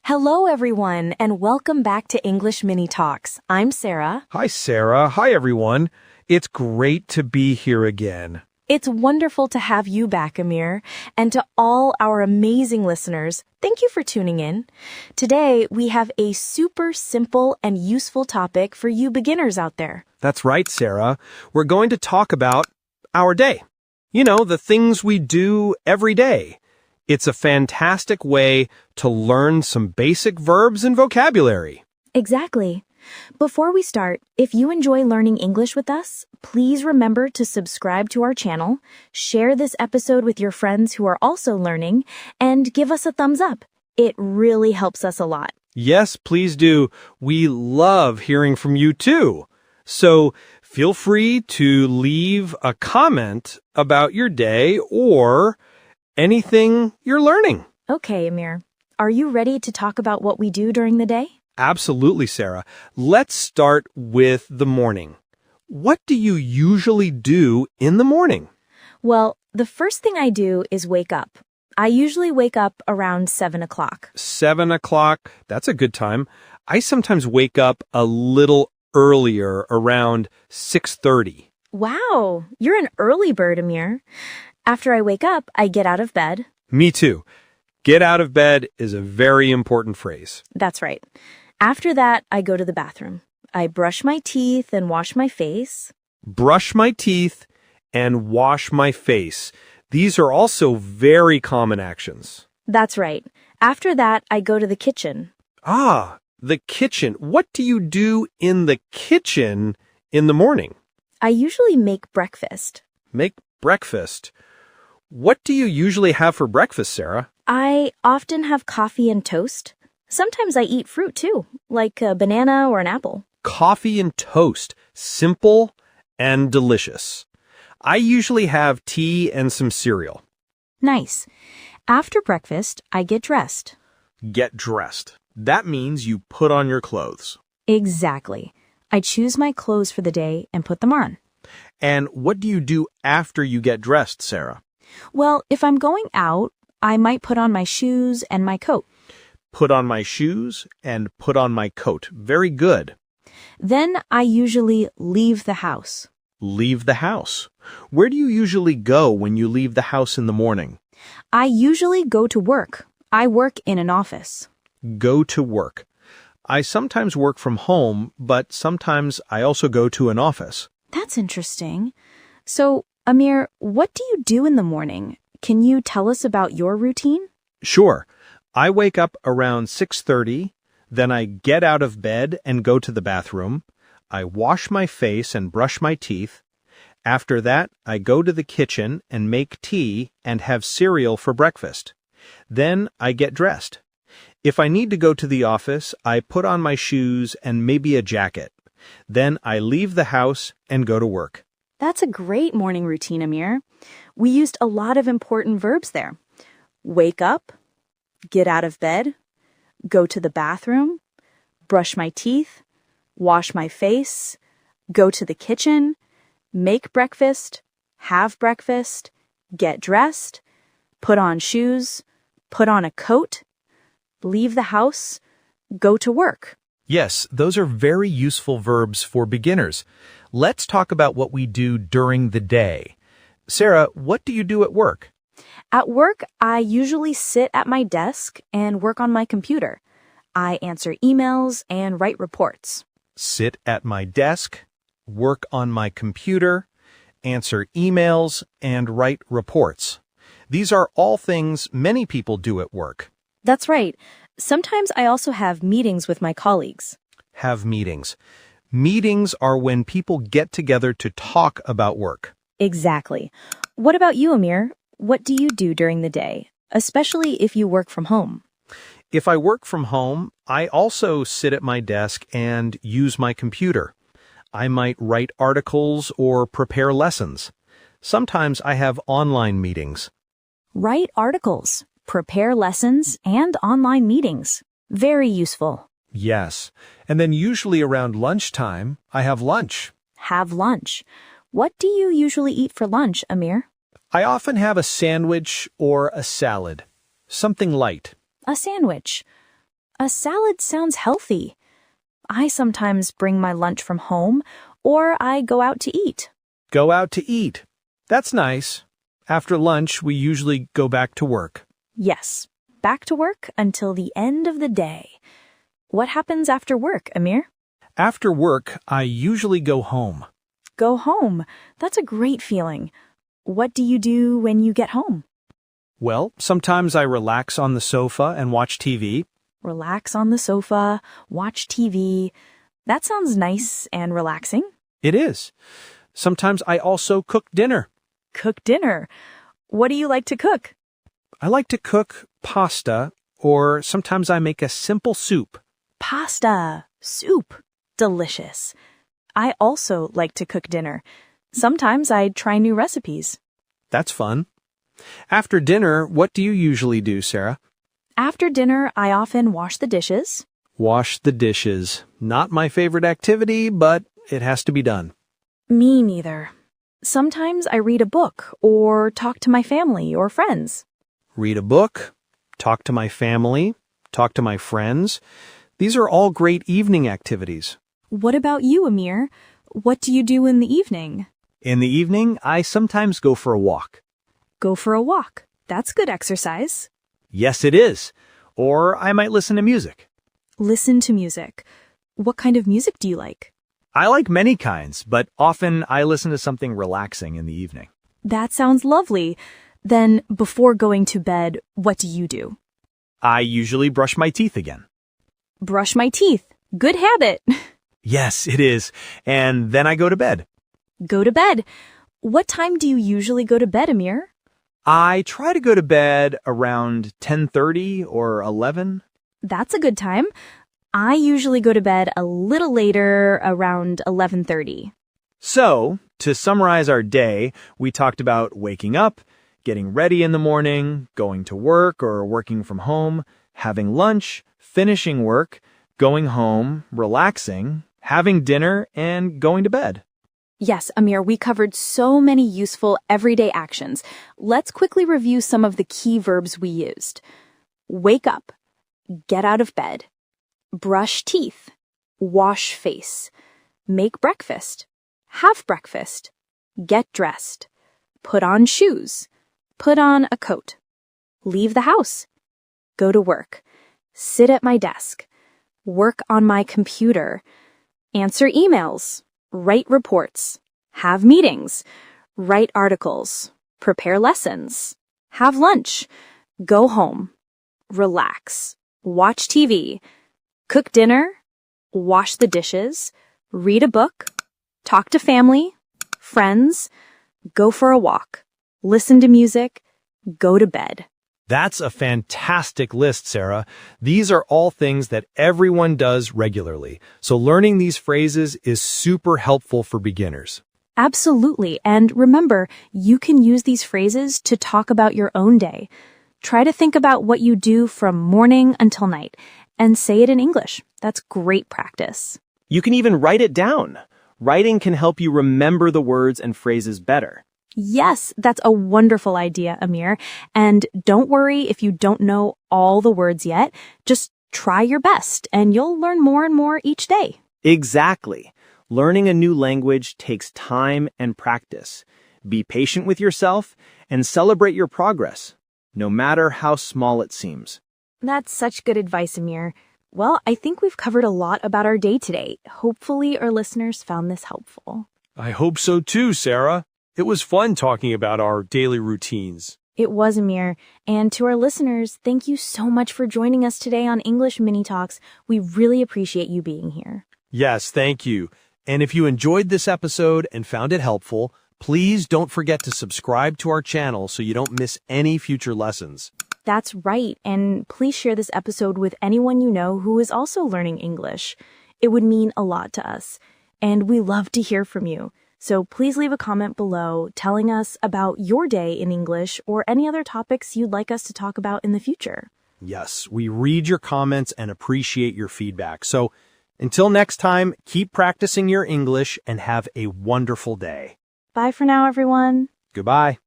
Hello, everyone, and welcome back to English Mini Talks. I'm Sarah. Hi, Sarah. Hi, everyone. It's great to be here again. It's wonderful to have you back, Amir. And to all our amazing listeners, thank you for tuning in. Today, we have a super simple and useful topic for you beginners out there. That's right, Sarah. We're going to talk about our day. You know, the things we do every day. It's a fantastic way to learn some basic verbs and vocabulary. Exactly. Before we start, if you enjoy learning English with us, please remember to subscribe to our channel, share this episode with your friends who are also learning, and give us a thumbs up. It really helps us a lot. Yes, please do. We love hearing from you too. So feel free to leave a comment about your day or anything you're learning. Okay, Amir. Are you ready to talk about what we do during the day? Absolutely, Sarah. Let's start with the morning. What do you usually do in the morning? Well, the first thing I do is wake up. I usually wake up around 7 o'clock. 7 o'clock, that's a good time. I sometimes wake up a little earlier, around 6:30. Wow, you're an early bird, Amir. After I wake up, I get out of bed. Me too. Get out of bed is a very important phrase. That's right. After that, I go to the bathroom. I brush my teeth and wash my face. Brush my teeth and wash my face. These are also very common actions. That's right. After that, I go to the kitchen. Ah, the kitchen. What do you do in the kitchen in the morning? I usually make breakfast. Make breakfast. What do you usually have for breakfast, Sarah? I often have coffee and toast. Sometimes I eat fruit too, like a banana or an apple. Coffee and toast. Simple and delicious. I usually have tea and some cereal. Nice. After breakfast, I get dressed. Get dressed. That means you put on your clothes. Exactly. I choose my clothes for the day and put them on. And what do you do after you get dressed, Sarah? Well, if I'm going out, I might put on my shoes and my coat. Put on my shoes and put on my coat. Very good. Then I usually leave the house. Leave the house. Where do you usually go when you leave the house in the morning? I usually go to work. I work in an office. Go to work. I sometimes work from home, but sometimes I also go to an office. That's interesting. So, Amir, what do you do in the morning? Can you tell us about your routine? Sure. I wake up around 6:30, then I get out of bed and go to the bathroom. I wash my face and brush my teeth. After that, I go to the kitchen and make tea and have cereal for breakfast. Then I get dressed. If I need to go to the office, I put on my shoes and maybe a jacket. Then I leave the house and go to work. That's a great morning routine, Amir. We used a lot of important verbs there. Wake up, get out of bed, go to the bathroom, brush my teeth, wash my face, go to the kitchen, make breakfast, have breakfast, get dressed, put on shoes, put on a coat, leave the house, go to work. Yes, those are very useful verbs for beginners. Let's talk about what we do during the day. Sarah, what do you do at work? At work, I usually sit at my desk and work on my computer. I answer emails and write reports. Sit at my desk, work on my computer, answer emails, and write reports. These are all things many people do at work. That's right. Sometimes I also have meetings with my colleagues. Have meetings. Meetings are when people get together to talk about work. Exactly. What about you, Amir? What do you do during the day, especially if you work from home? If I work from home, I also sit at my desk and use my computer. I might write articles or prepare lessons. Sometimes I have online meetings. Write articles, prepare lessons, and online meetings. Very useful. Yes. And then usually around lunchtime, I have lunch. Have lunch. What do you usually eat for lunch, Amir? I often have a sandwich or a salad. Something light. A sandwich. A salad sounds healthy. I sometimes bring my lunch from home, or I go out to eat. Go out to eat. That's nice. After lunch, we usually go back to work. Yes, back to work until the end of the day. What happens after work, Amir? After work, I usually go home. Go home. That's a great feeling. What do you do when you get home? Well, sometimes I relax on the sofa and watch TV. Relax on the sofa, watch TV. That sounds nice and relaxing. It is. Sometimes I also cook dinner. Cook dinner. What do you like to cook? I like to cook pasta, or sometimes I make a simple soup. Pasta, soup. Delicious. I also like to cook dinner. Sometimes I try new recipes. That's fun. After dinner, what do you usually do, Sarah? After dinner, I often wash the dishes. Wash the dishes. Not my favorite activity, but it has to be done. Me neither. Sometimes I read a book or talk to my family or friends. Read a book, talk to my family, talk to my friends. These are all great evening activities. What about you, Amir? What do you do in the evening? In the evening, I sometimes go for a walk. Go for a walk. That's good exercise. Yes, it is. Or I might listen to music. Listen to music. What kind of music do you like? I like many kinds, but often I listen to something relaxing in the evening. That sounds lovely. Then, before going to bed, what do you do? I usually brush my teeth again. Brush my teeth. Good habit. Yes, it is. And then I go to bed. Go to bed. What time do you usually go to bed, Amir? I try to go to bed around 10:30 or 11. That's a good time. I usually go to bed a little later, around 11:30. So, to summarize our day, we talked about waking up, getting ready in the morning, going to work or working from home, having lunch, finishing work, going home, relaxing, having dinner, and going to bed. Yes, Amir, we covered so many useful everyday actions. Let's quickly review some of the key verbs we used. Wake up, get out of bed, brush teeth, wash face, make breakfast, have breakfast, get dressed, put on shoes, put on a coat, leave the house, go to work, sit at my desk, work on my computer, answer emails, write reports, have meetings, write articles, prepare lessons, have lunch, go home, relax, watch TV, cook dinner, wash the dishes, read a book, talk to family, friends, go for a walk, listen to music, go to bed. That's a fantastic list, Sarah. These are all things that everyone does regularly. So learning these phrases is super helpful for beginners. Absolutely. And remember, you can use these phrases to talk about your own day. Try to think about what you do from morning until night and say it in English. That's great practice. You can even write it down. Writing can help you remember the words and phrases better. Yes, that's a wonderful idea, Amir. And don't worry if you don't know all the words yet. Just try your best and you'll learn more and more each day. Exactly. Learning a new language takes time and practice. Be patient with yourself and celebrate your progress, no matter how small it seems. That's such good advice, Amir. Well, I think we've covered a lot about our day today. Hopefully our listeners found this helpful. I hope so too, Sarah. It was fun talking about our daily routines. It was, Amir. And to our listeners, thank you so much for joining us today on English Mini Talks. We really appreciate you being here. Yes, thank you. And if you enjoyed this episode and found it helpful, please don't forget to subscribe to our channel so you don't miss any future lessons. That's right. And please share this episode with anyone you know who is also learning English. It would mean a lot to us. And we love to hear from you. So please leave a comment below telling us about your day in English or any other topics you'd like us to talk about in the future. Yes, we read your comments and appreciate your feedback. So until next time, keep practicing your English and have a wonderful day. Bye for now, everyone. Goodbye.